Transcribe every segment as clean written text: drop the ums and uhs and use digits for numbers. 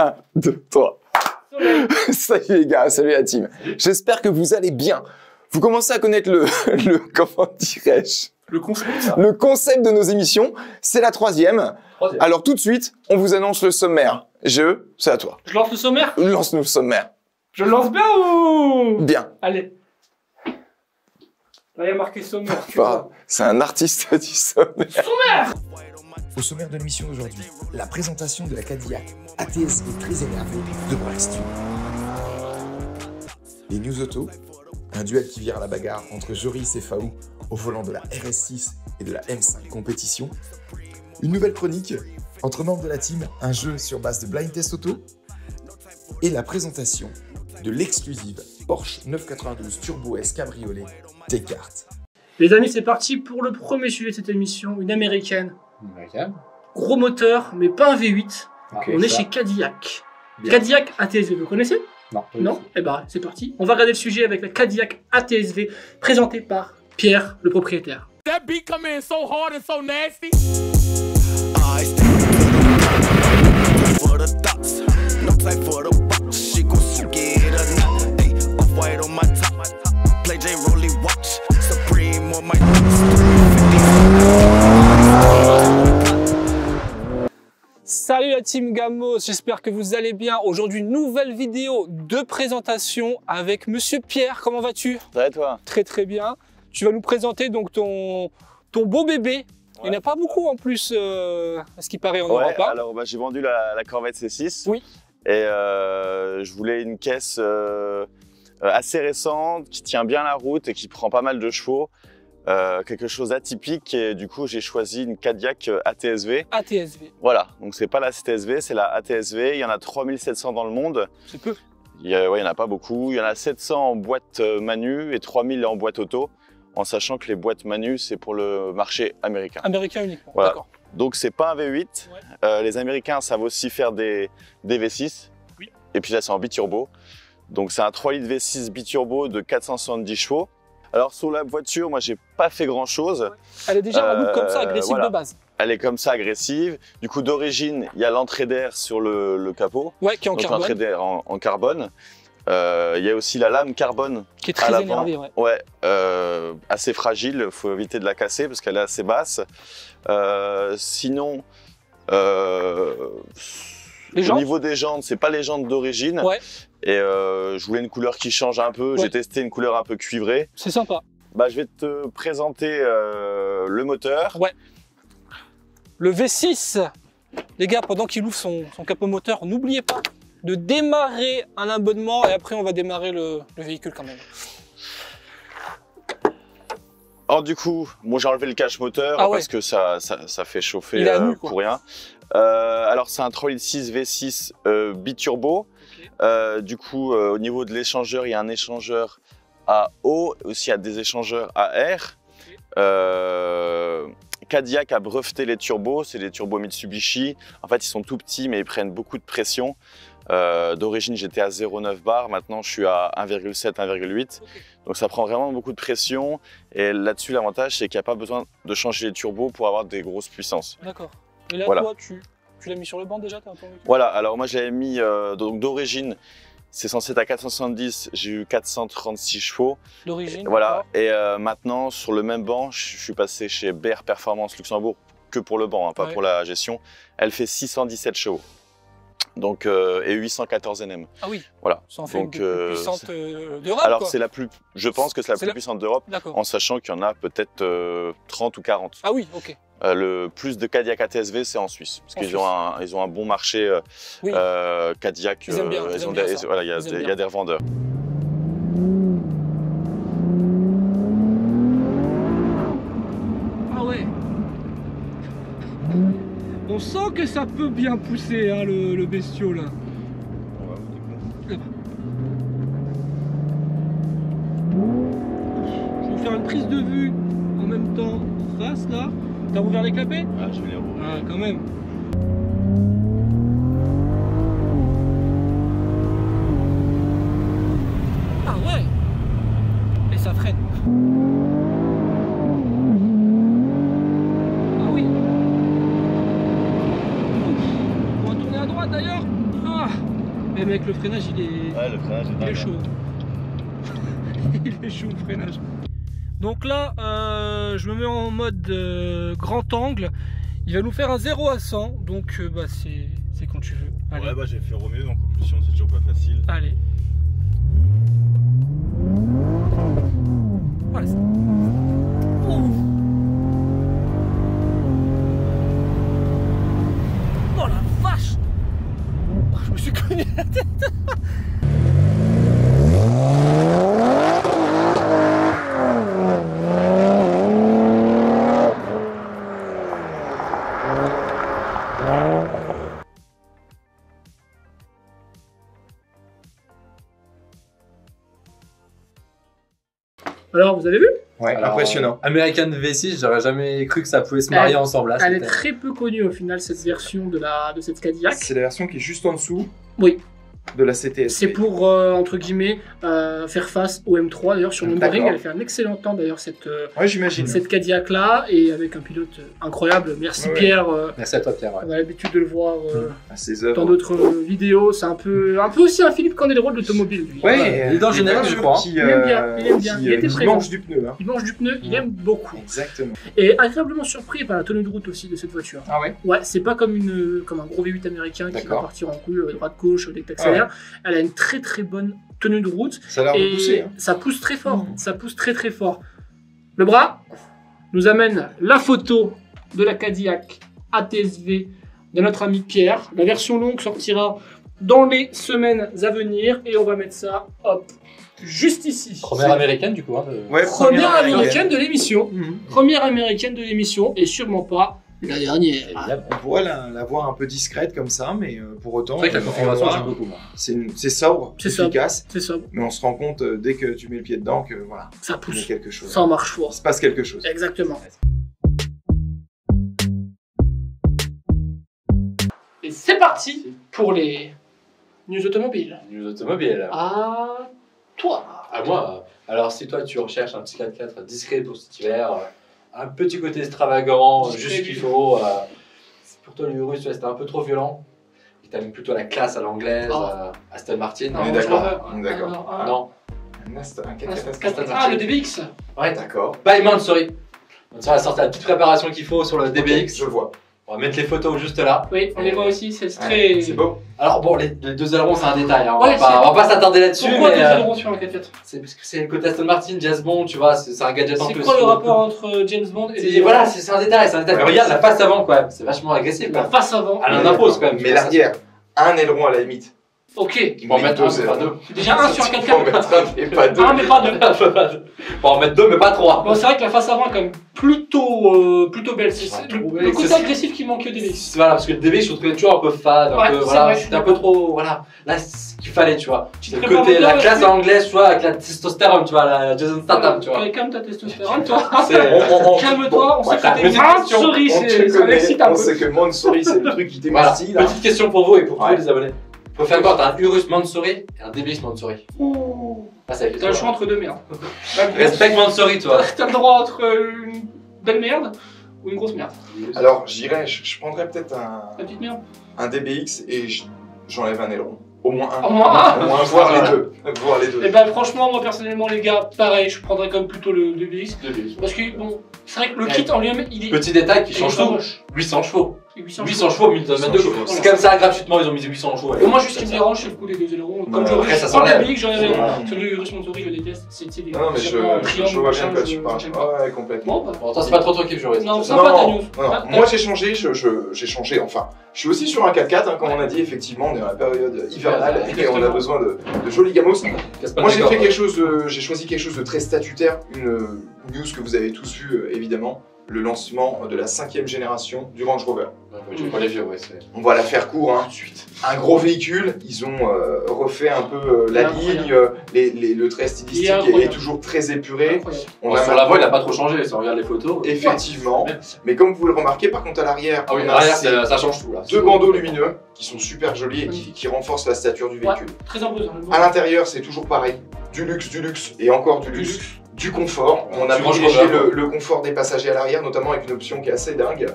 1, 2, 3. Salut les gars, salut la team. J'espère que vous allez bien. Vous commencez à connaître comment dirais-je? Le concept de nos émissions. C'est la troisième. Alors tout de suite, on vous annonce le sommaire. C'est à toi. Je lance le sommaire? Lance-nous le sommaire. Je le lance bien ou? Bien. Allez. Là, il y a marqué sommaire. C'est un artiste du sommaire. Sommaire! Au sommaire de l'émission d'aujourd'hui, la présentation de la Cadillac ATSV très énervée de Brest. Les news auto, un duel qui vire à la bagarre entre Joris et Faou au volant de la RS6 et de la M5 compétition. Une nouvelle chronique entre membres de la team, un jeu sur base de blind test auto et la présentation de l'exclusive Porsche 992 Turbo S Cabriolet T-Kart. Les amis, c'est parti pour le premier sujet de cette émission, une américaine. Gros moteur, mais pas un V8. On est chez Cadillac. Bien. Cadillac ATSV, vous connaissez? Non. Eh ben, c'est parti. On va regarder le sujet avec la Cadillac ATSV, présentée par Pierre, le propriétaire. That beat come in so hard and so nasty. For the thoughts, no time for the box. She gon' get a knot. Ay, off white on my top. Play J Rolly watch. Supreme on my. Salut la team Gamos, j'espère que vous allez bien. Aujourd'hui, nouvelle vidéo de présentation avec Monsieur Pierre. Comment vas-tu? Ça va et toi? Très très bien. Tu vas nous présenter donc ton beau bébé. Ouais. Il n'y en a pas beaucoup en plus, à ce qui paraît en Europe. Alors j'ai vendu la Corvette C6. Oui. Et je voulais une caisse assez récente, qui tient bien la route et qui prend pas mal de chevaux. Quelque chose d'atypique et du coup j'ai choisi une Cadillac ATSV. ATSV. Voilà, donc c'est pas la CTSV, c'est la ATSV. Il y en a 3700 dans le monde. C'est peu. Il y en a pas beaucoup. Il y en a 700 en boîte manu et 3000 en boîte auto, en sachant que les boîtes manu c'est pour le marché américain. Américain uniquement, voilà. D'accord. Donc c'est pas un V8. Ouais. Les Américains savent aussi faire des V6. Oui. Et puis là c'est en biturbo. Donc c'est un 3 litres V6 biturbo de 470 chevaux. Alors sur la voiture, moi j'ai pas fait grand chose. Ouais. Elle est déjà un look comme ça, agressive voilà. De base. Elle est comme ça, agressive. Du coup d'origine, il y a l'entrée d'air sur le capot. Ouais, qui est en carbone. L'entrée d'air en carbone. Il y a aussi la lame carbone. Qui est très énervée, ouais. Ouais, assez fragile, il faut éviter de la casser parce qu'elle est assez basse. Sinon, au niveau des jantes, c'est pas les jantes d'origine. Ouais. Et je voulais une couleur qui change un peu. Ouais. J'ai testé une couleur un peu cuivrée. C'est sympa. Bah, je vais te présenter le moteur. Ouais. Le V6. Les gars, pendant qu'il ouvre son capot moteur, n'oubliez pas de démarrer un abonnement et après on va démarrer le véhicule quand même. Alors du coup, moi j'ai enlevé le cache moteur parce que ça fait chauffer pour rien. Alors c'est un 3.6 V6 biturbo. Okay. Du coup, au niveau de l'échangeur, il y a un échangeur à eau, aussi il y a des échangeurs à air. Okay. Cadillac a breveté les turbos, c'est les turbos Mitsubishi. En fait, ils sont tout petits, mais ils prennent beaucoup de pression. D'origine, j'étais à 0,9 bar, maintenant je suis à 1,7, 1,8. Okay. Donc ça prend vraiment beaucoup de pression. Et là-dessus, l'avantage, c'est qu'il n'y a pas besoin de changer les turbos pour avoir des grosses puissances. D'accord. Et là, toi, tu l'as mis sur le banc déjà? Voilà, alors moi, je l'avais mis donc d'origine. C'est censé être à 470, j'ai eu 436 chevaux. D'origine. Voilà, et maintenant sur le même banc, je suis passé chez BR Performance Luxembourg, que pour le banc, hein, pas pour la gestion. Elle fait 617 chevaux. Donc, et 814 Nm. Ah oui. Voilà. Ça en fait une des plus puissantes d'Europe. Alors c'est la plus, je pense que c'est la plus puissante d'Europe, en sachant qu'il y en a peut-être 30 ou 40. Ah oui, ok. Le plus de Cadillac ATSV, c'est en Suisse, parce qu'ils ont un bon marché Cadillac. Ils aiment bien, voilà, il y a des revendeurs. Ah ouais. On sent que ça peut bien pousser, hein, le bestiau là. Je vais vous faire une prise de vue en même temps en face là. T'as ouvert les clapets? Ah, je vais les rouvrir. Ah, quand même. Ah ouais. Et ça freine. Ah oui. On va tourner à droite d'ailleurs. Ah. Mais mec, le freinage, il est, le freinage il est chaud. Il est chaud le freinage. Donc là, je me mets en mode grand angle. Il va nous faire un 0 à 100, donc bah, c'est quand tu veux. Allez. Ouais, bah j'ai fait Roméo, donc en compulsion c'est toujours pas facile. Allez. Voilà. Oh la vache! Oh, je me suis cogné la tête. Alors, vous avez vu? Ouais, alors, impressionnant. American V6, j'aurais jamais cru que ça pouvait se marier ensemble. Là, elle est très peu connue au final, cette version de cette Cadillac. C'est la version qui est juste en dessous. Oui. De la CTS. C'est pour, entre guillemets, faire face au M3. D'ailleurs, sur Nürburgring, elle fait un excellent temps, d'ailleurs, cette Cadillac-là, et avec un pilote incroyable. Merci Pierre. Merci à toi, Pierre. On a l'habitude de le voir dans d'autres vidéos. C'est un peu aussi un Philippe Candeloro de l'automobile. Oui, il est dans le générique, je crois. Il aime bien. Il était présent. Il mange du pneu. Il mange du pneu, il aime beaucoup. Exactement. Et agréablement surpris par la tenue de route aussi de cette voiture. Ah ouais? Ouais, c'est pas comme un gros V8 américain qui va partir en couille droite-gauche dès que t'accélères. Elle a une très très bonne tenue de route. Ça a l'air de pousser. Hein. Ça pousse très fort. Ça pousse très très fort. Le bras nous amène la photo de la Cadillac ATS-V de notre ami Pierre. La version longue sortira dans les semaines à venir et on va mettre ça, hop, juste ici. Première américaine du coup. Hein, première américaine de l'émission. Première américaine de l'émission et sûrement pas la dernière. On pourrait la voir un peu discrète comme ça, mais pour autant. C'est vrai que la configuration, j'aime beaucoup. C'est sobre, c'est efficace. C'est sobre. Mais on se rend compte dès que tu mets le pied dedans que voilà. Ça pousse. Il y a quelque chose. Ça en marche fort. Il se passe quelque chose. Exactement. Et c'est parti pour les news automobiles. News automobiles. À toi. À moi. Alors si toi tu recherches un petit 4x4 discret pour cet hiver, un petit côté extravagant, juste ce qu'il faut. Pour toi, l'Urus, c'était un peu trop violent. Et t'as mis plutôt la classe à l'anglaise, Aston Martin. On est d'accord. Non. Le DBX. Ouais, d'accord. By Mansory. Mansory a sorti la petite préparation qu'il faut sur le DBX. Je le vois. On va mettre les photos juste là. Oui, on les voit aussi, c'est très... C'est beau. Alors bon, les deux ailerons, c'est un détail. Hein. On va pas s'attarder là-dessus. Pourquoi deux ailerons sur un 4x4? C'est parce que c'est le côté Aston Martin, James Bond, tu vois, c'est un gadget en plus. C'est quoi le rapport entre James Bond et... Voilà, c'est un détail, Mais regarde la face avant, quand même. C'est vachement agressif. La face avant. Elle en impose, quand même. Mais l'arrière, un aileron à la limite. Ok. Pour en mettre un, mais pas deux. Déjà un sur un 4x4. Pour en mettre un, mais pas deux. Un, mais pas deux. Pour en mettre deux, mais pas trois. Bon, c'est vrai que la face avant est quand même plutôt belle. C'est le côté agressif qui manque au DBX. Voilà, parce que le DBX, je trouve toujours un peu fade, un peu, voilà. C'était un peu trop, voilà. Là, c'est ce qu'il fallait, tu vois. Le côté, la classe anglaise, tu vois, avec la testostérone, tu vois, la Jason Statham, tu vois. Calme ta testostérone, toi. Calme-toi, on sait que Mansory, ça m'excite un peu. On sait que Mansory, c'est le truc qui t'émoustille. Petite question pour vous et pour tous les abonnés. Faut faire quoi? T'as un Urus Mansory et un DBX Mansory. T'as le choix entre deux merdes. Respecte Mansory, toi. T'as le droit entre une belle merde ou une grosse merde. Alors, je prendrais peut-être La petite merde. un DBX et j'enlève un aileron. Au moins un. Au moins un. Voire les deux. Et ben franchement, moi personnellement, les gars, pareil, je prendrais comme plutôt le DBX. Parce que bon, c'est vrai que le kit en lui-même, il est. Petit détail qui change tout. 800 chevaux. 800 chevaux, 1000 mètres. C'est comme ça, gratuitement, ils ont mis 800 chevaux. Et moi, juste ce qui me dérange, c'est le coup des deux ailerons. Comme je prends le DBX, j'en avais un. Celui de Urus Mansory, je le déteste. C'est des. Non, mais je vois bien de quoi tu parles. Ouais, complètement. Bon, toi, c'est pas trop ton kiff, Joris. Non, sympa ta news. Moi, j'ai changé, enfin. Je suis aussi sur un 4x4, comme on a dit, effectivement, on est dans la période hivernale et on a besoin de jolis gamos. Moi, j'ai choisi quelque chose de très statutaire, une news que vous avez tous vue, évidemment. Le lancement de la 5e génération du Range Rover. On va la faire court, hein. Un gros véhicule, ils ont refait un peu la ligne, le trait stylistique est toujours très épuré. Sur l'avant, il n'a pas trop changé, si on regarde les photos. Effectivement, mais comme vous le remarquez, par contre à l'arrière, ça change tout. Là. Deux bandeaux lumineux qui sont super jolis et qui renforcent la stature du véhicule. Très imposant. À l'intérieur, c'est toujours pareil, du luxe et encore du luxe. Du confort, on a privilégié le confort des passagers à l'arrière, notamment avec une option qui est assez dingue.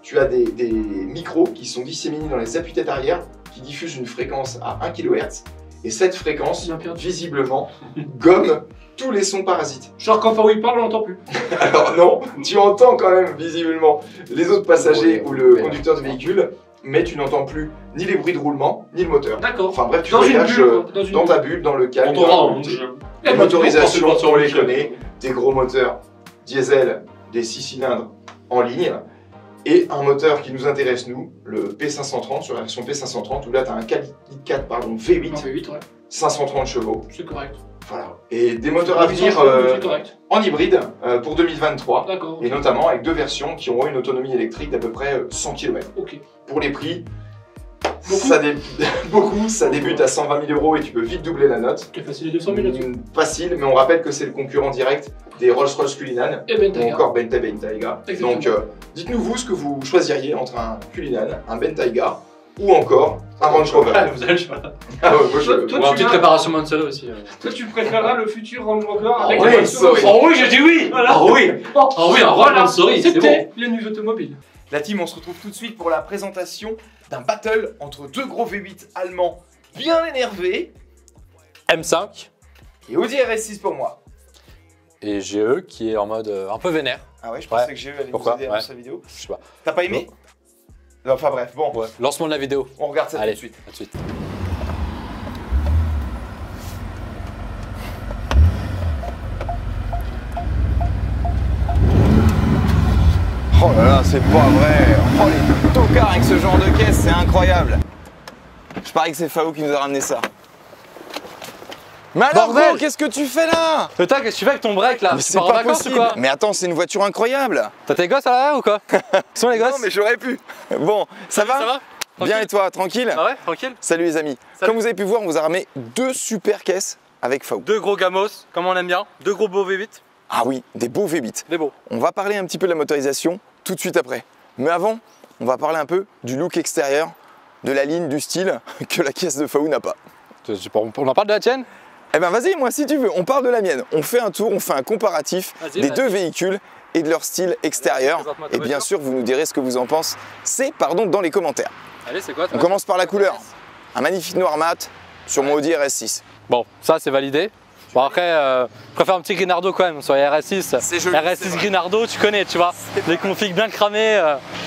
Tu as des micros qui sont disséminés dans les appuis-têtes arrière, qui diffuse une fréquence à 1 kHz. Et cette fréquence, visiblement, gomme tous les sons parasites. Genre quand Faou il parle, on n'entend plus. Alors non, tu entends quand même visiblement les autres passagers ou le conducteur du véhicule, mais tu n'entends plus ni les bruits de roulement, ni le moteur. D'accord. Enfin bref, tu voyages dans ta bulle, dans le calme. Les motorisations, on les connaît, des gros moteurs diesel, des 6 cylindres en ligne, et un moteur qui nous intéresse nous, le P530, sur la version P530, où là tu as un 4x4 V8, V8 ouais. 530 chevaux. C'est correct. Voilà. Et des moteurs à venir en hybride pour 2023, et notamment avec 2 versions qui auront une autonomie électrique d'à peu près 100 km. Okay. Pour les prix, ça débute à 120 000 € et tu peux vite doubler la note. C'est facile, 200 000 là-dessus. Facile, mais on rappelle que c'est le concurrent direct des Rolls-Royce Cullinan ou encore Bentayga. Donc dites-nous vous ce que vous choisiriez entre un Cullinan, un Bentayga ou encore un Range Rover. Vous avez le choix. Ah ouais, toi, une petite préparation Mansory aussi. Toi tu préféreras le futur Range Rover avec la Mansory. Oh oui, j'ai dit oui. Voilà. Oh oui. Oh oui, un Range Mansory, c'est bon. Les news automobiles. La team, on se retrouve tout de suite pour la présentation d'un battle entre 2 gros V8 allemands bien énervés. M5 et Audi RS6 pour moi. Et GE qui est en mode un peu vénère. Ah ouais, je pensais que GE allait nous aider dans sa vidéo. Je sais pas. T'as pas aimé? Non, enfin bref, bon. Ouais. Lancement de la vidéo. On regarde ça tout de suite. À tout de suite. Oh là là, c'est pas vrai. Oh les tocards avec ce genre de caisse, c'est incroyable. Je parie que c'est Faou qui nous a ramené ça. Mais alors gros, qu'est-ce que tu fais là? Putain, qu'est-ce que tu fais avec ton break là? C'est pas possible. Quoi? Mais attends, c'est une voiture incroyable. T'as tes gosses à l'arrière ou quoi? Sont les gosses? Non mais j'aurais pu. Bon, ça va? Ça va? Bien et toi, tranquille? Ah ouais, tranquille. Salut les amis. Salut. Comme vous avez pu voir, on vous a ramené 2 super caisses avec Faou. 2 gros gamos, comme on aime bien. 2 gros beaux V8. Ah oui, des beaux V8. Des beaux. On va parler un petit peu de la motorisation tout de suite après. Mais avant, on va parler un peu du look extérieur, de la ligne, du style que la caisse de Faou n'a pas. On en parle de la tienne? Eh ben vas-y, moi si tu veux, on parle de la mienne. On fait un tour, on fait un comparatif des 2 véhicules et de leur style extérieur. Et bien sûr, vous nous direz ce que vous en pensez. Dans les commentaires. Allez, c'est quoi? On commence par la couleur. Un magnifique noir mat sur mon Audi RS6. Bon, ça c'est validé. Bon après, je préfère un petit Grinardo quand même sur les RS6. C'est joli. RS6 Grinardo, tu connais, tu vois. Les configs bien cramés.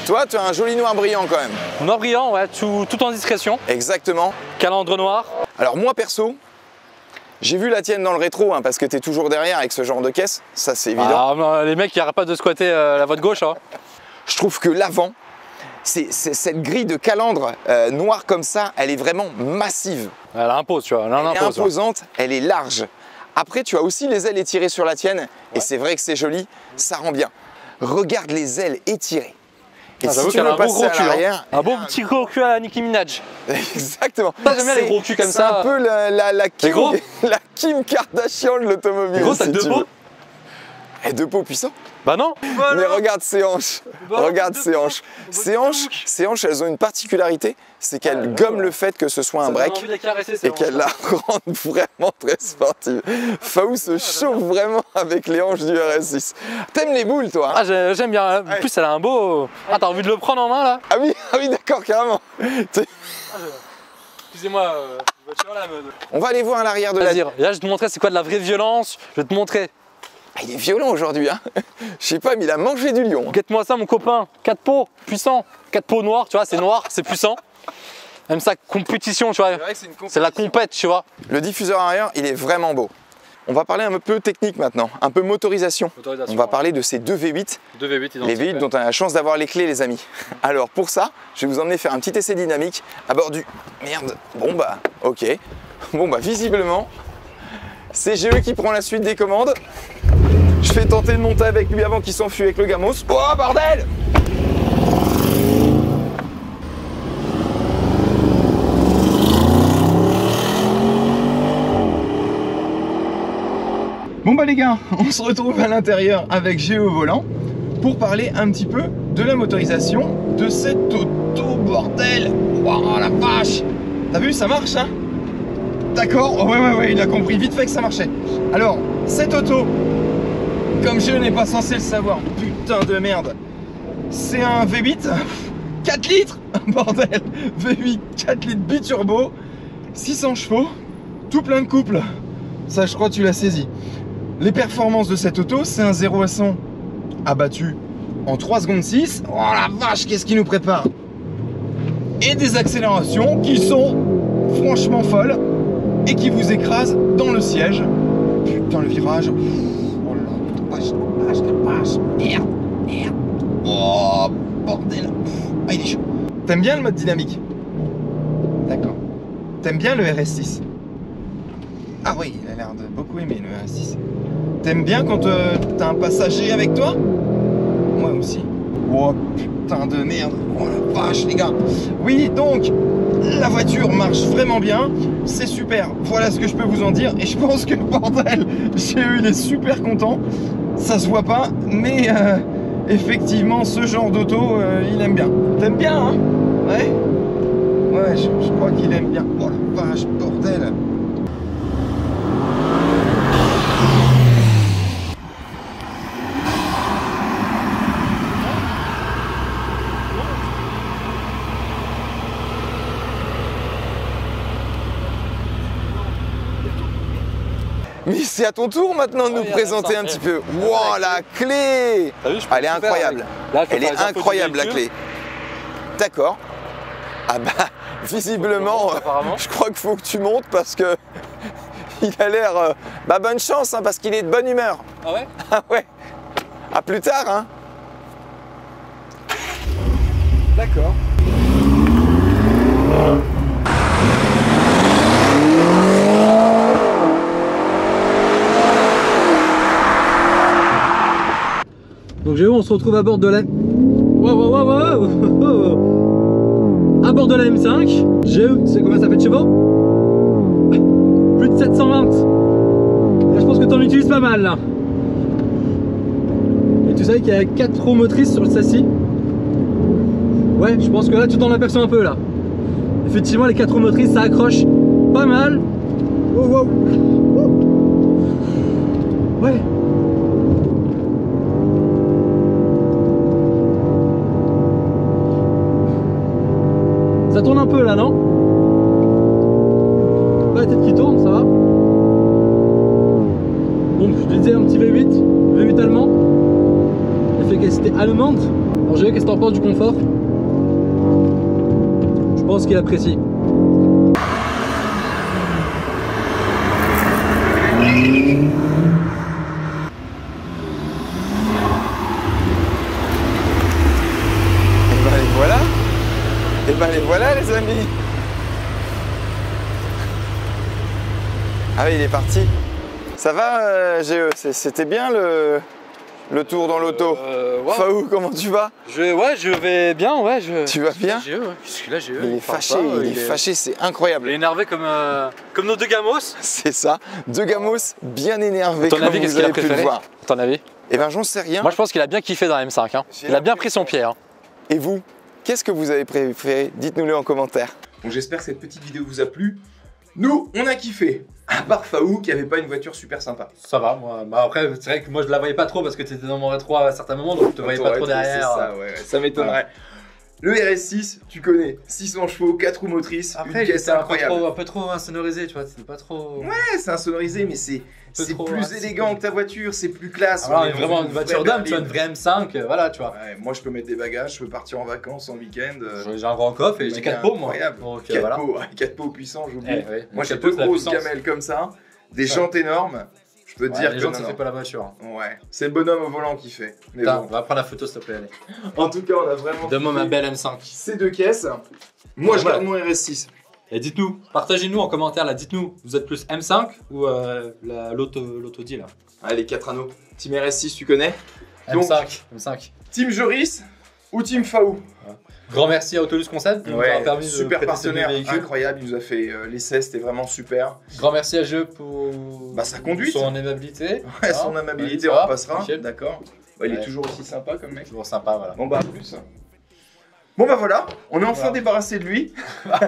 Toi, tu as un joli noir brillant quand même. Noir brillant, ouais, tout en discrétion. Exactement. Calandre noir. Alors moi perso, j'ai vu la tienne dans le rétro, hein, parce que tu es toujours derrière avec ce genre de caisse, ça c'est évident. Ah, les mecs, ils n'arrêtent pas de squatter la voie de gauche. Hein. Je trouve que l'avant, cette grille de calandre noire comme ça, elle est vraiment massive. Elle impose, tu vois. Elle est imposante, elle est large. Après, tu as aussi les ailes étirées sur la tienne, et c'est vrai que c'est joli, ça rend bien. Regarde les ailes étirées. Et si tu veux passer à l'arrière, un beau petit gros cul à la Nicki Minaj. Exactement. J'aime bien les gros culs comme ça. C'est un peu la Kim Kardashian de l'automobile. Gros, t'as 2 pots. Et 2 pots puissants. Bah non. Mais regarde ces hanches. Regarde ces hanches. Ces hanches, elles ont une particularité, c'est qu'elles gomment le fait que ce soit un break et qu'elles la rendent vraiment très sportive. Faou se chauffe vraiment avec les hanches du RS6. T'aimes les boules, toi? Ah, j'aime bien. En plus, elle a un beau. Ah, t'as envie de le prendre en main là? Ah oui, d'accord, carrément. Excusez-moi, voiture à la mode. On va aller voir à l'arrière de la. Là, je vais te montrer c'est quoi de la vraie violence. Je vais te montrer. Ah, il est violent aujourd'hui, hein. Je sais pas, mais il a mangé du lion. Guette-moi ça, mon copain. 4 pots, puissant. 4 pots noirs, tu vois, c'est noir, c'est puissant. Même ça, compétition, tu vois. C'est la compète, tu vois. Le diffuseur arrière, il est vraiment beau. On va parler un peu technique maintenant, un peu motorisation. On va parler de ces 2 V8. 2 V8 identiques. Les V8 dont on a la chance d'avoir les clés, les amis. Alors pour ça, je vais vous emmener faire un petit essai dynamique à bord du... Merde. Bon bah, ok. Bon bah, visiblement, c'est GE qui prend la suite des commandes. Je vais tenter de monter avec lui avant qu'il s'enfuit avec le gamos. Oh bordel! Bon bah les gars, on se retrouve à l'intérieur avec GE au volant pour parler un petit peu de la motorisation de cette auto, bordel. Oh la vache! T'as vu, ça marche hein? D'accord, oh, ouais, il a compris vite fait que ça marchait. Alors, cette auto, comme je n'ai pas censé le savoir, putain de merde, c'est un V8 4 litres. Bordel. V8 4 litres biturbo, 600 chevaux, tout plein de couple. Ça, je crois que tu l'as saisi. Les performances de cette auto, c'est un 0 à 100 abattu en 3 secondes 6. Oh la vache, qu'est-ce qui nous prépare? Et des accélérations qui sont franchement folles et qui vous écrasent dans le siège. Putain, le virage. Oh la vache, merde. Oh, bordel. Ah, il est chaud. T'aimes bien le mode dynamique? D'accord. T'aimes bien le RS6? Ah oui, il a l'air de beaucoup aimer le RS6. T'aimes bien quand t'as un passager avec toi? Moi aussi. Oh putain de merde. Oh la vache les gars. Oui donc, la voiture marche vraiment bien. C'est super. Voilà ce que je peux vous en dire. Et je pense que bordel, GE il est super content. Ça se voit pas. Mais effectivement ce genre d'auto il aime bien. T'aimes bien hein? Ouais. Ouais je crois qu'il aime bien. Oh la vache bordel. Mais c'est à ton tour maintenant de nous présenter un petit peu. Wow, la clé! Elle est incroyable. Elle est incroyable la clé. D'accord. Ah bah, visiblement, je crois qu'il faut que tu montes parce que il a l'air... bah bonne chance, hein, parce qu'il est de bonne humeur. Ah ouais? Ah ouais. À plus tard, hein. D'accord. Donc Géo, on se retrouve à bord de la... À bord de la M5. Géo, c'est combien ça fait de chevaux? Plus de 720. Là, je pense que t'en utilises pas mal là. Et tu savais qu'il y a 4 roues motrices sur le châssis. Ouais, je pense que là tu t'en aperçois un peu là. Effectivement les 4 roues motrices ça accroche pas mal. Wow. Ouais. Ça tourne un peu là, non? Pas la tête qui tourne, ça va. Donc je te disais un petit V8 allemand. Efficacité allemande. Alors Géo, qu'est-ce que t'en penses du confort? Je pense qu'il apprécie. Et ben les voilà les amis. Ah oui il est parti. Ça va GE? C'était bien le tour dans l'auto. Ouais. Faou, comment tu vas? Ouais je vais bien, ouais. Tu vas bien? GE, ouais. Puisque là GE, il est fâché, c'est incroyable. Il est énervé comme nos deux gamos. C'est ça, deux gamos bien énervés. Ton avis, qu'est-ce qu'il a préféré? Ton avis? Eh ben j'en sais rien. Moi je pense qu'il a bien kiffé dans la M5. Hein. Il a bien pris son pied. Hein. Et vous? Qu'est-ce que vous avez préféré? Dites-nous-le en commentaire. Bon, j'espère que cette petite vidéo vous a plu. Nous, on a kiffé. À part Faou qui avait pas une voiture super sympa. Ça va, moi. Bah après, c'est vrai que moi je la voyais pas trop parce que tu étais dans mon rétro à certains moments, donc je te voyais pas trop derrière. Ça, ouais, ça m'étonnerait. Le RS6, tu connais, 600 chevaux, 4 roues motrices, après, une caisse incroyable. Un peu trop insonorisé, tu vois, c'était pas trop... Ouais, c'est insonorisé, mais c'est plus élégant que ta voiture, c'est plus classe. Alors, vraiment une voiture d'homme, tu vois, une vraie M5, voilà, tu vois. Ouais, moi, je peux mettre des bagages, je peux partir en vacances, en week-end. J'ai un grand coffre et j'ai 4 pots, moi. Donc, 4 pots puissants, j'oublie. Moi, j'ai 2 grosses gamelles comme ça, des jantes énormes. Je peux te dire que non, ça fait pas la voiture. Ouais, c'est le bonhomme au volant qui fait. Mais bon. On va prendre la photo s'il te plaît, allez. En tout cas, on a vraiment... Donne-moi ma belle M5. Ces deux caisses. Moi, je garde mon RS6. Et dites-nous, partagez-nous en commentaire là, dites-nous, vous êtes plus M5 ou l'Autodie là? Ah, les 4 anneaux. Team RS6, tu connais? M5. Team Joris ou Team Faou? Grand merci à Autolus Concept, nous a permis super de partenaire, incroyable, il nous a fait l'essai, c'était vraiment super. Grand merci à Jeu pour sa conduite, son aimabilité. Ouais, son aimabilité, on repassera, d'accord. Bah, il est toujours aussi sympa comme mec. Toujours sympa, voilà. Bon bah, plus. Bon bah voilà, on est enfin débarrassé de lui. Ah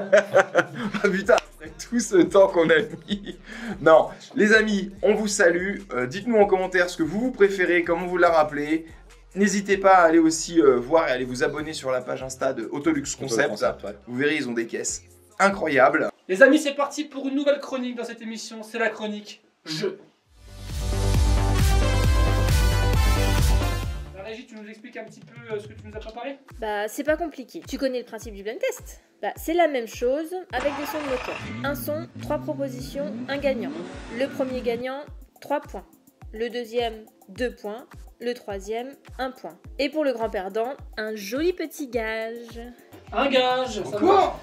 putain, après tout ce temps qu'on a mis. Non, les amis, on vous salue. Dites-nous en commentaire ce que vous préférez, comme on vous l'a rappelé. N'hésitez pas à aller aussi voir et aller vous abonner sur la page Insta de Autolux Concept. Ouais. Vous verrez, ils ont des caisses incroyables. Les amis, c'est parti pour une nouvelle chronique dans cette émission. C'est la chronique jeu. La régie, tu nous expliques un petit peu ce que tu nous as préparé? Bah, c'est pas compliqué. Tu connais le principe du blind test? Bah, c'est la même chose avec des sons de moteur. Un son, 3 propositions, un gagnant. Le premier gagnant, 3 points. Le deuxième, 2 points. Le troisième, 1 point. Et pour le grand perdant, un joli petit gage. Un gage.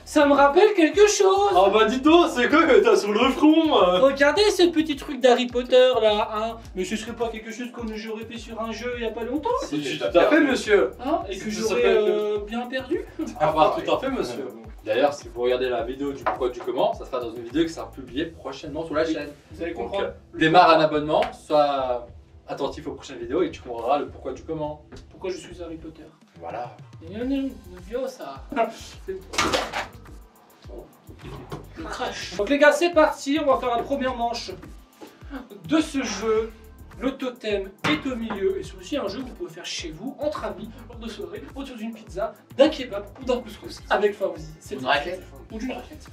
Ça me rappelle quelque chose. Ah bah dis donc, c'est quoi que t'as sur le front Regardez ce petit truc d'Harry Potter là, hein. Mais ce serait pas quelque chose qu'on j'aurais fait sur un jeu il y a pas longtemps? Si, tout à fait, monsieur. Hein? Et que j'aurais bien perdu? Ah bah tout à fait, monsieur. D'ailleurs, si vous regardez la vidéo du pourquoi du comment, ça sera dans une vidéo qui sera publiée prochainement sur la chaîne. Vous allez comprendre. Démarre un abonnement, sois attentif aux prochaines vidéos et tu comprendras le pourquoi du comment. Pourquoi je suis Harry Potter? Voilà. Une bio ça. Le crash. Donc les gars, c'est parti, on va faire la première manche de ce jeu. Le totem est au milieu et c'est aussi un jeu que vous pouvez faire chez vous, entre amis, lors de soirée, autour d'une pizza, d'un kebab ou d'un couscous avec Fawzi. C'est une raquette. Ou d'une raquette.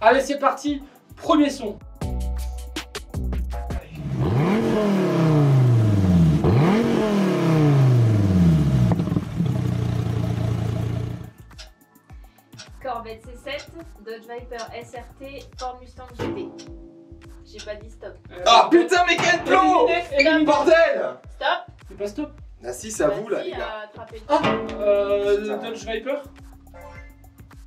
Allez, c'est parti. Premier son. Corvette C7, Dodge Viper SRT, Ford Mustang GT. J'ai pas dit stop. Ah putain, mais quel plan! Bordel! Stop! C'est pas stop. Ah si, c'est à vous là, les gars. Dodge Viper.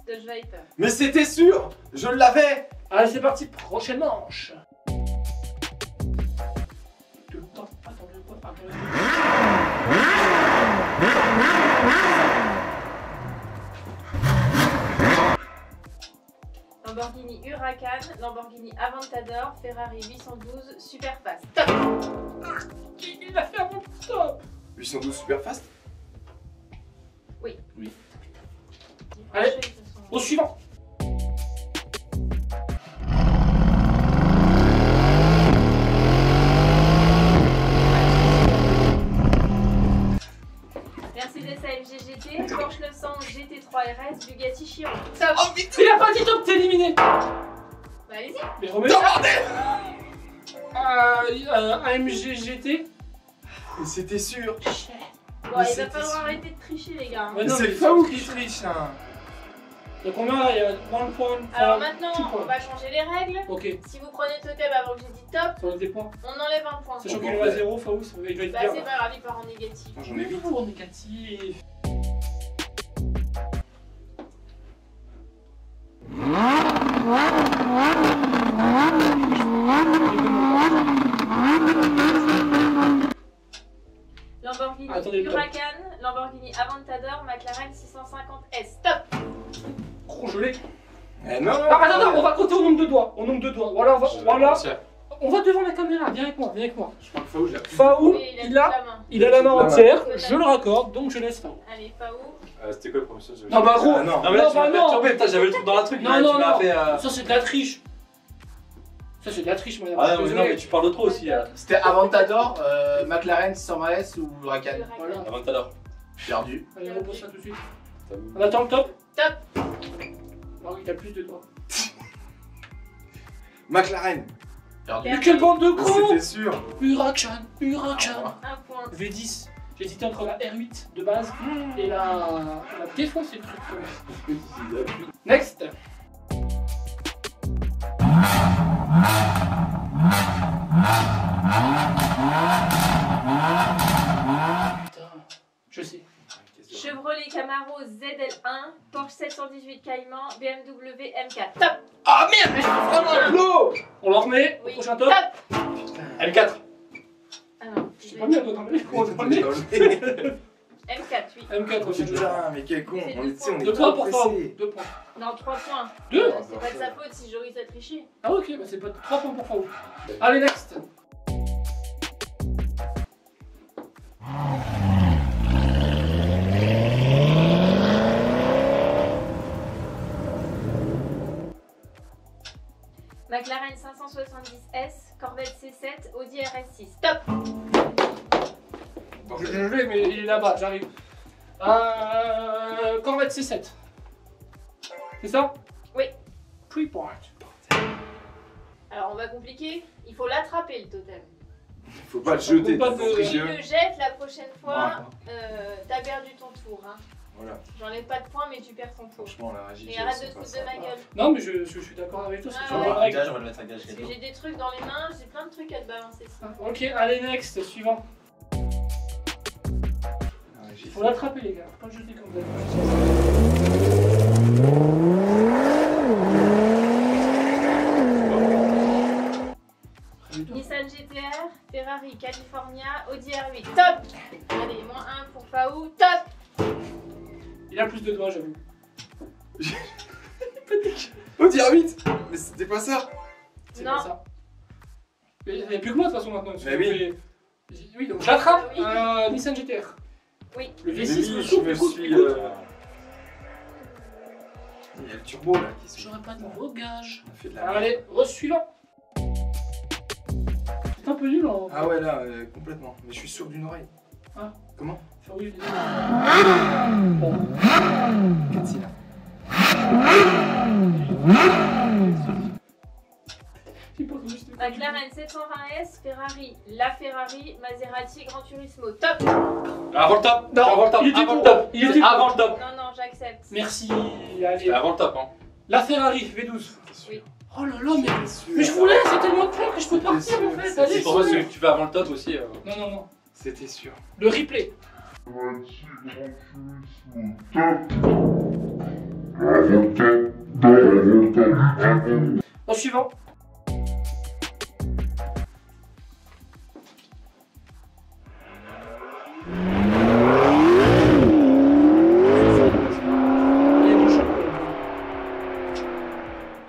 Dodge Viper. Mais c'était sûr! Je l'avais! Allez, c'est parti. Prochaine manche. Lamborghini Huracan, Lamborghini Aventador, Ferrari 812, Superfast. Stop! Il a fait un bon stop. 812 Superfast? Oui. Allez, au suivant. Mercedes AMG GT, Porsche 900 GT3 RS, Bugatti Chiron. Stop! Oh vite! Il a pas dit top, t'es éliminé. Bah allez-y. Mais remets AMG GT. C'était sûr! Bon, il va falloir arrêter de tricher les gars. Ouais, non, c'est mais Faou qui triche hein. Il y a combien là? Il y a 1 point. Alors maintenant, on va changer les règles. Ok. Si vous prenez le totem avant que j'ai dit top, Ça enlève des points. on enlève un point. Sachant qu'il est à 0, Faou, ça va être Bah bien. c'est pas grave, il part en négatif. J'en ai 8. En négatif. Lamborghini Attendez, Huracan, Lamborghini Aventador, McLaren 650S. Stop! Gros gelé. Eh non! Attends, on va compter au nombre de doigts. Au nombre de doigts. Voilà, on va devant la caméra. Viens avec moi, viens avec moi. Je crois que Faou, j'ai appris. Faou, Oui, il a la main La main. entière. Je le raccorde, donc je laisse Faou. Allez, Faou. C'était quoi le premier chose? Non, bah gros. Ah, non. Non mais là Non, tu m'as bah, non. perturbé, putain j'avais le truc dans la truc. Non, là, non, tu m'as non. fait, Ça, c'est de la triche. Ça, c'est de la triche, madame. Ah non, mais non, mais tu parles de trop aussi. C'était Aventador, McLaren 600S ou Huracan. Voilà. Aventador. Perdu. Allez, on repose ça tout de suite. On attend le top. Top. Non, il a plus de doigts. McLaren! Perdu. Mais quelle bande de cons! C'était sûr! Huracan. Un point. V10. J'hésitais entre la R8 de base et la défoncée le truc. Next. Putain, je sais. Chevrolet Camaro ZL1, Porsche 718 Cayman, BMW M4. Top! Ah merde, mais je fais vraiment un plot! On le remet au Oui. prochain top. Top! M4. Ah non. Je sais pas bien, on doit ramener. On doit ramener. M4, oui. M4 aussi. Putain, mais quel con! C'est On deux est, tu sais, on est 2 trop points pour Faou. pressés. 2 points. Non, 3 points. 2? C'est pas de sa faute si Joris a triché. Ah ok, bah c'est pas 3 points pour Faou. Allez, next. McLaren 570S, Corvette C7, Audi RS6. Top! Je l'ai, mais il est là-bas, j'arrive. Corvette C7. C'est ça? Oui. 3 points. Alors on va compliquer, il faut l'attraper le totem. Faut pas le jeter. Si tu le jettes la prochaine fois, t'as perdu ton tour. Hein. Voilà. J'enlève pas de points, mais tu perds ton tour. Franchement, la régie. Et arrête de te foutre de ma gueule. Non, mais je suis d'accord avec toi. On va le mettre à gage. Parce que j'ai des trucs dans les mains, j'ai plein de trucs à te balancer. Ok, allez, next, suivant. Il faut l'attraper, les gars. Faut pas le jeter comme ça. Nissan GTR, Ferrari California, Audi R8. Top! Allez, moins 1 pour Faou. Top! Il a plus de doigts, j'avoue. Audi R8. Mais c'était pas ça. C'est pas ça. Mais il n'y a plus que moi de toute façon maintenant. Mais oui. Oui, donc j'attrape Oui. Nissan GTR. Oui. Le V6 je me suis. Il y a le turbo là qui se. J'aurais pas de nouveau gage. On a fait de la. Allez, suivant. C'est un peu nul en. Ah ouais, là, complètement. Mais je suis sûr d'une oreille. Ah. Comment? Oui. Bon. 4 cylindres. McLaren 720S, Ferrari, la Ferrari, Maserati, Gran Turismo. Top! Avant le top. Non, avant le top. il était Avant pour le top. Il était avant le top. Non, j'accepte. Merci. Allez. Avant le top, hein. La Ferrari V12. Oui. Oh là là, mais je voulais, c'est tellement clair que je peux partir en fait. Allez, C'est pour moi que tu vas avant le top aussi. Non. C'était sûr. Le replay. Au suivant.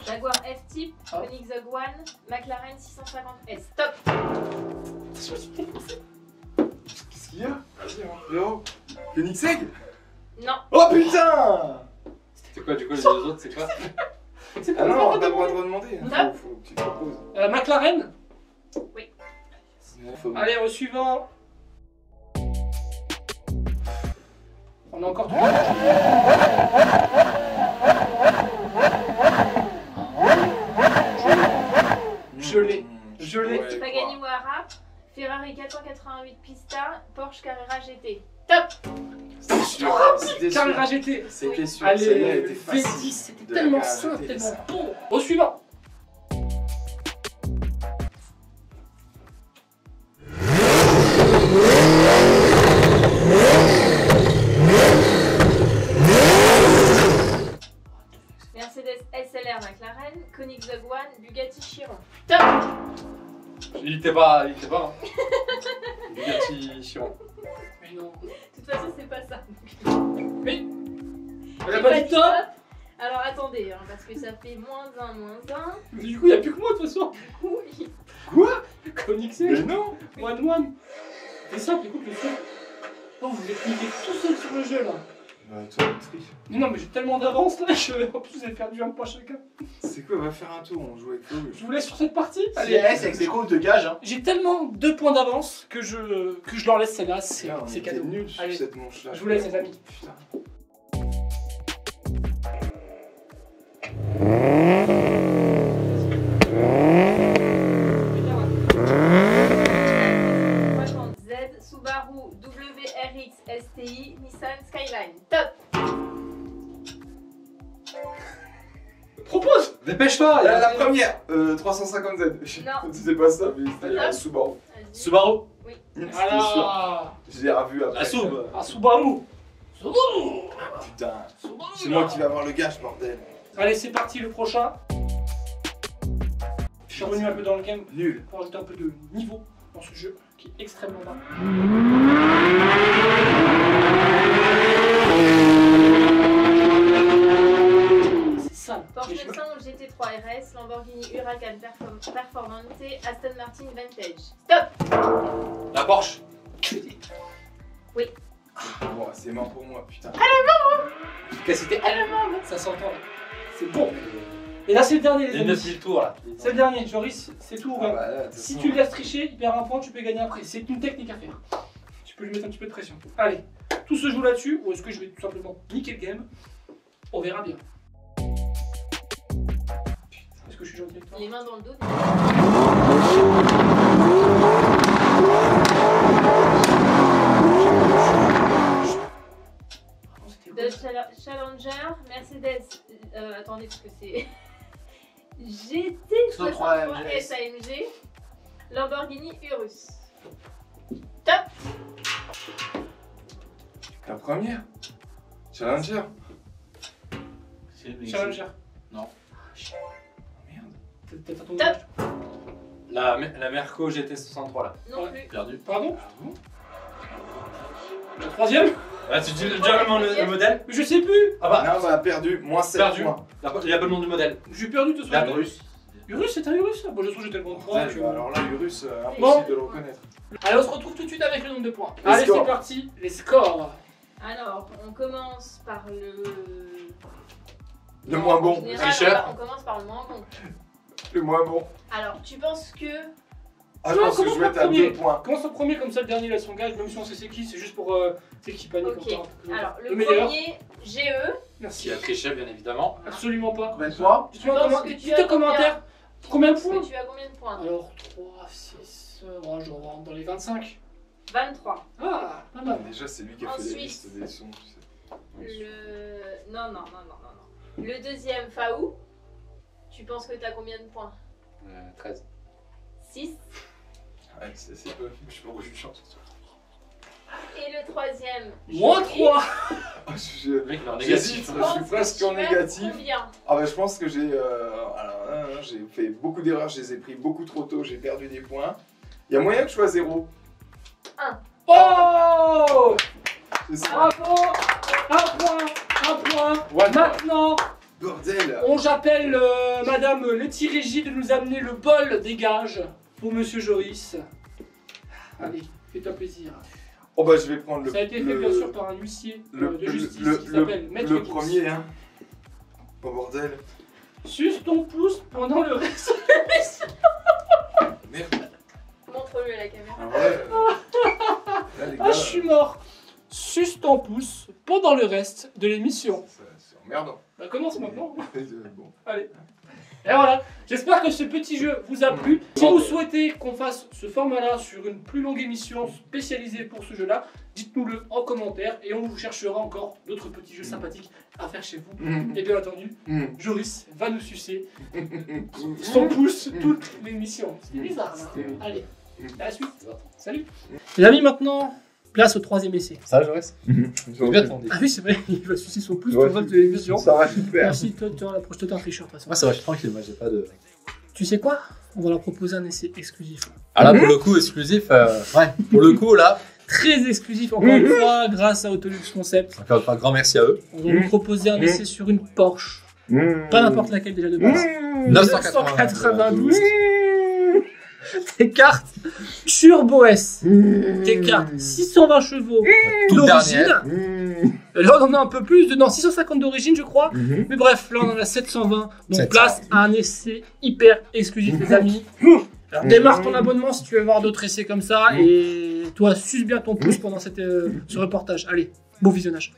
Jaguar F-Type, Koenigsegg One, McLaren 650S. Top! Qu'est-ce qu'il y a? Léo? Koenigsegg? Non. Oh putain! C'est quoi du coup les deux autres, c'est quoi? Ah non, on n'a pas le droit de redemander. Top. Faut que tu te proposes. McLaren. Oui. Allez, au suivant. On a encore 3. Je l'ai. Pagani Huayra, Ferrari 488 Pista, Porsche Carrera GT. Top! C'était sûr. Carrera GT. C'était sûr. Allez, Celle-là était facile. V10, c'était tellement simple, tellement bon. Au suivant. Mercedes SLR McLaren, Koenigsegg One, Bugatti Chiron. Top! Il était pas. Bugatti Chiron. Mais non. De toute façon, c'est pas ça. Mais. Elle a pas dit top. Alors attendez, hein, parce que ça fait moins 1. Mais du coup, il n'y a plus que moi de toute façon. Oui. Quoi? Koenigsegg. Mais non. One. C'est simple, écoute le son. Non, vous êtes niqué tout seul sur le jeu là. Bah, toi, triche. Mais non, mais j'ai tellement d'avance là, en plus vous avez perdu un point chacun. C'est quoi? On va faire un tour, on joue avec Flo. Je vous laisse sur cette partie. Allez, avec des comptes de gage. Hein. J'ai tellement 2 points d'avance que je leur laisse celle-là, c'est cadeau. Nul sur Allez, cette manche-là. je vous laisse les amis. Putain. Z, Subaru, WRX, STI, Nissan Skyline. Top! Propose! Dépêche-toi! La première 350Z. Non. C'était pas ça, mais c'était la Subaru. Subaru. Oui. Voilà! Je l'ai revu après. La Soub. Ah, Subaru! Putain. C'est moi qui vais avoir le gage, bordel. Allez, c'est parti, le prochain. Je suis revenu un peu dans le game Nul. pour ajouter un peu de niveau dans ce jeu qui est extrêmement bas. C'est ça. Porsche 911 GT3 RS, Lamborghini Huracan Performante, Aston Martin Vantage. Stop! La Porsche. Oui. Bon, c'est mort pour moi, putain. Que c'était allemand, ça s'entend. C'est bon. Et là, c'est le dernier, les Les amis. 9000 tours là. C'est le dernier, Joris, c'est tout. Ah, bah, là, de toute Si façon, tu le laisses tricher, il perd un point, tu peux gagner après. C'est une technique à faire. Tu peux lui mettre un petit peu de pression. Allez, tout se joue là-dessus, ou est-ce que je vais tout simplement niquer le game? On verra bien. Est-ce que je suis gentil avec toi? Les mains dans le dos. Challenger, Mercedes, attendez parce que c'est GT63 SAMG, Lamborghini Urus. Top. La première Challenger. Challenger. Non. Merde. T'as ton Top. La Merco GT63 là. Non plus. Perdu. Pardon? La troisième? Ah, tu dis déjà le modèle? Je sais plus. Ah bah, Non, on a perdu. Moins 7 points. Il n'y a pas le nom du modèle. J'ai perdu de soir. Urus. Urus, c'est un Urus? Bon, je trouve que j'ai tellement de points. Ouais, bah, alors là, Urus, impossible Bon. de le reconnaître. Allez, on se retrouve tout de suite avec le nombre de points. Les Allez, scores. c'est parti. Les scores. Alors, on commence par le... Le moins En bon. général, Tricheur. on commence par le moins bon. Le moins bon. Alors, tu penses que... Ah, je pense que je vais être à 2 points. Commence au premier, comme ça le dernier il a son gage, même si on sait c'est qui, c'est juste pour c'est qui panique Ok, encore. alors le meilleur. premier, GE. Merci. Qui a triché, bien évidemment. Absolument pas. Combien de points? Dis-moi penses comment, que tu dis as tes commentaires. Combien de Est-ce points? que tu as combien de points? Alors 3, 6, je rentre dans les 25. 23. Ah, pas mal. Déjà, c'est lui qui a fait les Ensuite. listes des sons, tu sais. Le... Non. Le deuxième, Faou. Tu penses que tu as combien de points? 13. 6. Ouais, c'est peu. Je suis pas rouge de chance. Et le troisième, Moins 3. Le mec, il est en J'hésite, négatif. je suis presque en négatif. Combien? Ah bah je pense que j'ai fait beaucoup d'erreurs, je les ai pris beaucoup trop tôt, j'ai perdu des points. Il y a moyen que je sois 0. 1. Oh, C'est ça. bravo. Un point. Ouais, Maintenant, bordel. j'appelle Madame Letty Régie de nous amener le bol des gages pour Monsieur Joris. Allez, fais-toi plaisir. Oh bah je vais prendre le... Ça a été fait bien sûr par un huissier de justice qui s'appelle Maître le Gibbs. premier, hein. Oh bordel. Suce ton pouce pendant le reste. Merde. Montre-le à la caméra. Ah ouais. Là, les gars, Ah, je suis mort. Suce ton pouce pendant le reste de l'émission. c'est emmerdant. Bah commence maintenant. Bon. Allez. Et voilà, j'espère que ce petit jeu vous a plu. Si vous souhaitez qu'on fasse ce format-là sur une plus longue émission spécialisée pour ce jeu-là, dites-nous-le en commentaire et on vous cherchera encore d'autres petits jeux sympathiques à faire chez vous. Et bien entendu, Joris va nous sucer son pouce toute l'émission. C'est bizarre, hein. Allez, à la suite. Salut. Les amis, maintenant, place au troisième essai. Ça va, Joris? Ah oui, c'est vrai, il va sucer son pouce pour le reste de l'émission. Ça va super. Merci, toi, tu l'approche, toi, t'es un tricheur, de toute façon. Moi, ça va, je suis tranquille, moi, j'ai pas de. Tu sais quoi? On va leur proposer un essai exclusif. Ah là, pour le coup, exclusif, ouais, pour le coup, là. Très exclusif, encore une fois, grâce à Autolux Concept. Encore un grand merci à eux. On va vous proposer un essai sur une Porsche. Pas n'importe laquelle déjà de base. 992. Des cartes Turbo S. Des cartes 620 chevaux d'origine. Là, on en a un peu plus, non, 650 d'origine, je crois. Mais bref, là, on en a 720. Donc, place à un essai hyper exclusif, les amis. Alors, démarre ton abonnement si tu veux voir d'autres essais comme ça. Et toi, suce bien ton pouce pendant ce reportage. Allez, beau visionnage.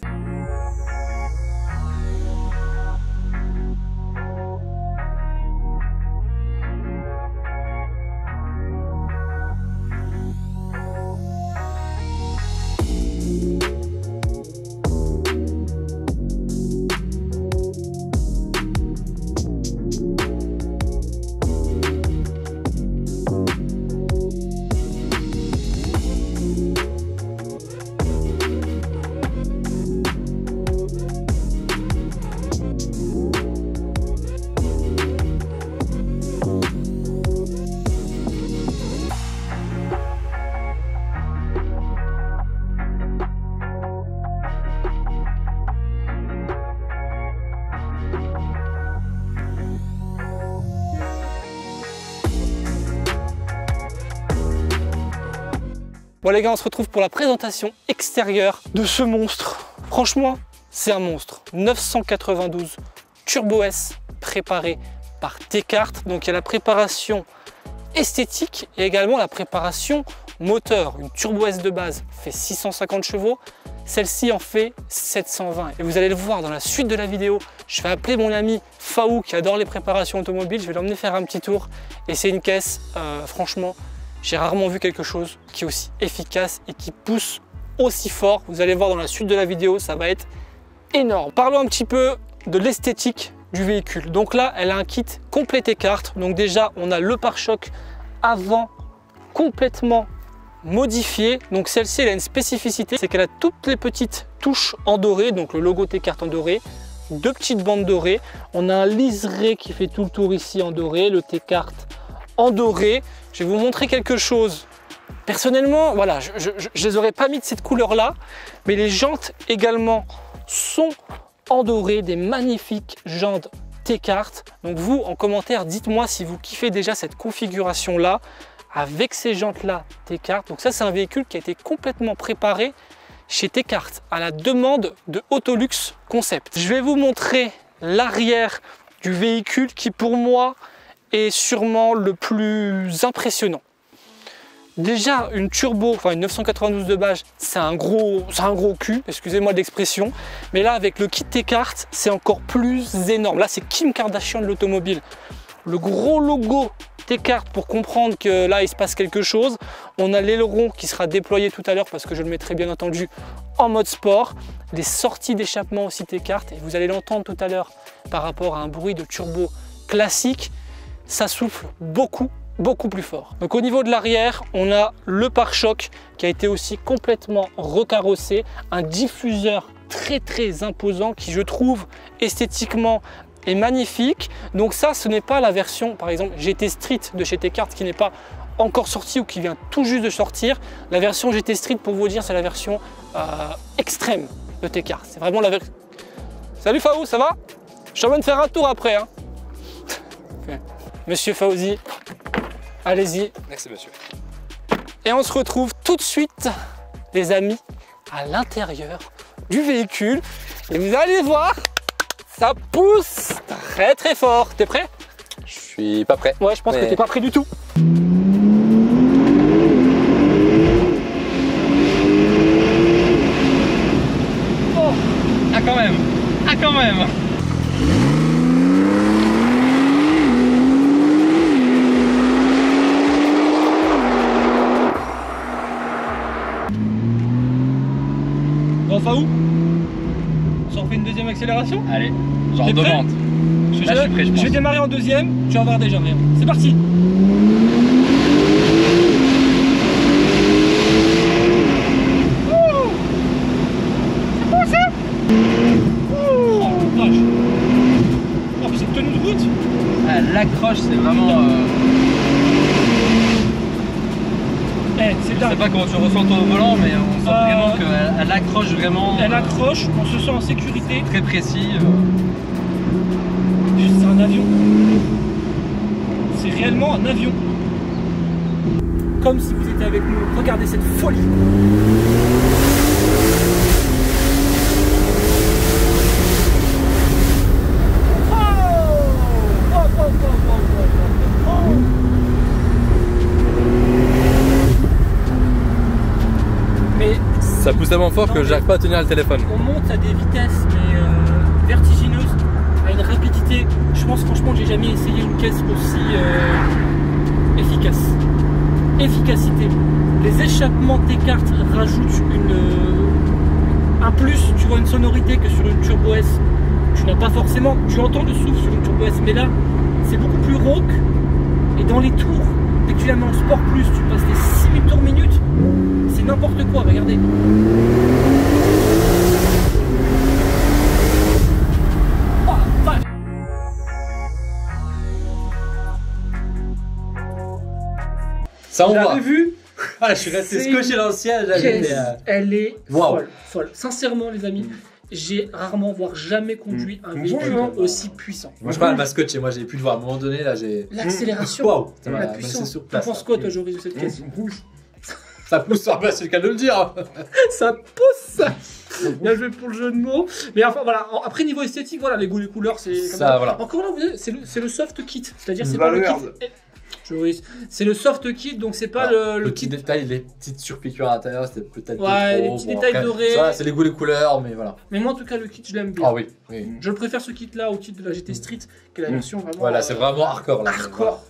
Bon les gars, on se retrouve pour la présentation extérieure de ce monstre. Franchement, c'est un monstre. 992 Turbo S préparé par Descartes. Donc il y a la préparation esthétique et également la préparation moteur, une Turbo S de base, fait 650 chevaux, celle-ci en fait 720. Et vous allez le voir dans la suite de la vidéo, je vais appeler mon ami Faou qui adore les préparations automobiles, je vais l'emmener faire un petit tour. Et c'est une caisse, franchement, j'ai rarement vu quelque chose qui est aussi efficace et qui pousse aussi fort. Vous allez voir dans la suite de la vidéo, ça va être énorme. Parlons un petit peu de l'esthétique du véhicule. Donc là, elle a un kit complet écarte. Donc déjà, on a le pare-choc avant complètement modifié. Donc celle-ci, elle a une spécificité, c'est qu'elle a toutes les petites touches en doré, donc le logo T-Cart en doré, deux petites bandes dorées. On a un liseré qui fait tout le tour ici en doré, le T-Cart en doré. Je vais vous montrer quelque chose. Personnellement, voilà, je les aurais pas mis de cette couleur-là, mais les jantes également sont en doré, des magnifiques jantes T-Cart. Donc vous, en commentaire, dites-moi si vous kiffez déjà cette configuration-là, avec ces jantes-là T-Cart. Donc ça, c'est un véhicule qui a été complètement préparé chez T-Cart, à la demande de Autolux Concept. Je vais vous montrer l'arrière du véhicule qui, pour moi, est sûrement le plus impressionnant. Déjà, une turbo, enfin une 992 de base, c'est un gros cul, excusez-moi l'expression. Mais là, avec le kit T-Cart, c'est encore plus énorme. Là, c'est Kim Kardashian de l'automobile. Le gros logo T-Cart pour comprendre que là, il se passe quelque chose. On a l'aileron qui sera déployé tout à l'heure parce que je le mettrai bien entendu en mode sport. Des sorties d'échappement aussi T-Cart. Et vous allez l'entendre tout à l'heure par rapport à un bruit de turbo classique. Ça souffle beaucoup plus fort. Donc au niveau de l'arrière, on a le pare-choc qui a été aussi complètement recarrossé, un diffuseur très imposant qui, je trouve, esthétiquement est magnifique. Donc ça, ce n'est pas la version, par exemple, GT Street de chez T-Cart qui n'est pas encore sortie ou qui vient tout juste de sortir. La version GT Street, pour vous dire, c'est la version extrême de T-Cart. C'est vraiment la version... Salut Faou, ça va? Je t'emmène faire un tour après, hein. Monsieur Faouzi, allez-y. Merci monsieur. Et on se retrouve tout de suite, les amis, à l'intérieur du véhicule. Et vous allez voir, ça pousse très fort. T'es prêt? Je suis pas prêt. Ouais, je pense que t'es pas prêt du tout. Oh, ah quand même, ah quand même. Faou, on s'en fait une deuxième accélération? Allez, genre demande. Là, je suis prêt, je pense. Je vais démarrer en deuxième, tu vas voir déjà. C'est parti. C'est bon ça? Oh vache. Oh, puis cette tenue de route. Ah, l'accroche, c'est vraiment... C'est je sais pas comment tu ressens toi au volant, mais on sent vraiment qu'elle accroche vraiment. Elle accroche, on se sent en sécurité. Très précis. C'est un avion. C'est réellement un avion. Comme si vous étiez avec nous. Regardez cette folie. Ça pousse tellement fort que j'arrive pas à tenir le téléphone. On monte à des vitesses mais vertigineuses, à une rapidité. Je pense franchement que j'ai jamais essayé une caisse aussi efficace. Efficacité. Les échappements T-Cart rajoutent un plus, tu vois, une sonorité que sur une Turbo S. Tu n'as pas forcément, tu entends le souffle sur une Turbo S, mais là c'est beaucoup plus rauque. Et dans les tours, dès que tu la mets en sport plus, tu passes des 6000 tours minutes. C'est n'importe quoi, regardez. Oh, vache. Ça on voit. J'avais vu. Ah, je suis resté scotché dans le ciel. Elle est folle. Sincèrement, les amis, j'ai rarement, voire jamais conduit un véhicule aussi puissant. Moi, je parle à ma scotché. Moi, j'ai pu le voir. À un moment donné, là, j'ai. L'accélération. Waouh. La puissance. Tu penses quoi, toi, Joris, de cette caisse? Ça pousse, c'est le cas de le dire. Ça pousse. Bien joué pour le jeu de mots. Mais enfin voilà, après niveau esthétique, voilà, les goûts, les couleurs, c'est comme ça. Voilà. Encore là, c'est le soft kit, c'est-à-dire c'est pas le kit. C'est le soft kit, donc c'est pas le petit détail, les petites surpiqûres à l'intérieur, c'était peut-être ouais, trop. Les petits détails dorés. Ça, c'est les goûts, les couleurs, mais voilà. Mais moi, en tout cas, le kit, je l'aime bien. Ah oui. Je préfère ce kit-là au kit de la GT Street, qui est la version vraiment. Voilà, c'est vraiment hardcore. Là, hardcore.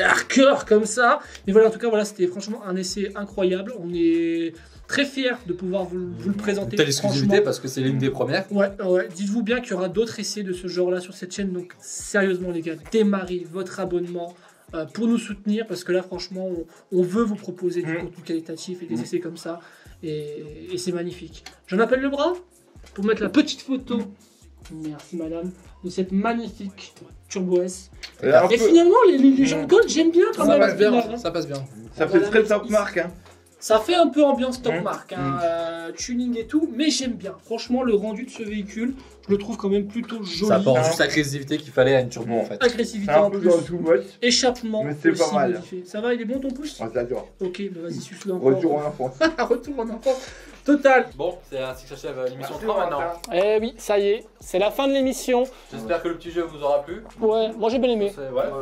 Hardcore comme ça. Mais voilà, en tout cas, voilà, c'était franchement un essai incroyable. On est très fiers de pouvoir vous le présenter. Telle exclusivité parce que c'est l'une des premières. Ouais. Dites-vous bien qu'il y aura d'autres essais de ce genre-là sur cette chaîne. Donc, sérieusement, les gars, démarrez votre abonnement pour nous soutenir parce que là, franchement, on veut vous proposer du contenu qualitatif et des essais comme ça. Et c'est magnifique. J'en appelle le bras pour mettre la petite photo. Merci, madame. De cette magnifique Turbo S. Et finalement, les gens gold, j'aime bien quand même. Ça passe bien. Ça fait très top marque. Hein. Ça fait un peu ambiance top marque, tuning et tout, mais j'aime bien. Franchement, le rendu de ce véhicule, je le trouve quand même plutôt joli. Ça apporte juste l'agressivité qu'il fallait à une turbo en fait. Agressivité en plus. Échappement. Mais c'est pas mal. Modifié. Ça va, il est bon ton pouce? J'adore. Ok, bah vas-y, suce-le encore. Retour en enfance. Retour en enfance. Total. Bon, c'est ainsi que s'achève l'émission 3 maintenant. Eh oui, ça y est, c'est la fin de l'émission. J'espère que le petit jeu vous aura plu. Ouais, moi j'ai bien aimé.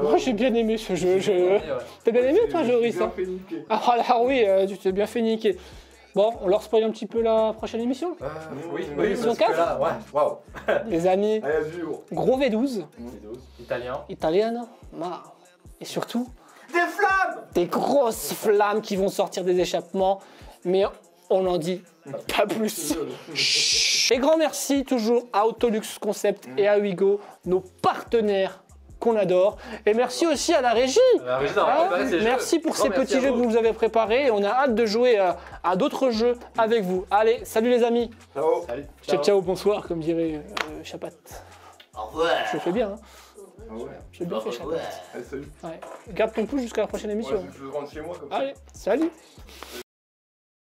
Moi j'ai bien aimé ce jeu. T'as bien aimé toi, Joris? Ah là oui, tu t'es bien fait niquer. Bon, on leur spoil un petit peu la prochaine émission? Oui, émission 4 là, ouais, waouh. Les amis, gros V12. Italien. Et surtout, des flammes! Des grosses flammes qui vont sortir des échappements. Mais on en dit pas plus. Et grand merci toujours à Autolux Concept et à Wigo, nos partenaires qu'on adore. Et merci aussi à la régie. Merci pour ces petits jeux que vous nous avez préparés. Et on a hâte de jouer à d'autres jeux avec vous. Allez, salut les amis. Ciao, bonsoir, comme dirait Chapat. Au revoir. Je le fais bien. Hein. Ah ouais. J'ai bien fait Chapat. Salut. Ouais. Garde ton pouce jusqu'à la prochaine émission. Je rentre chez moi comme ça. Allez, salut.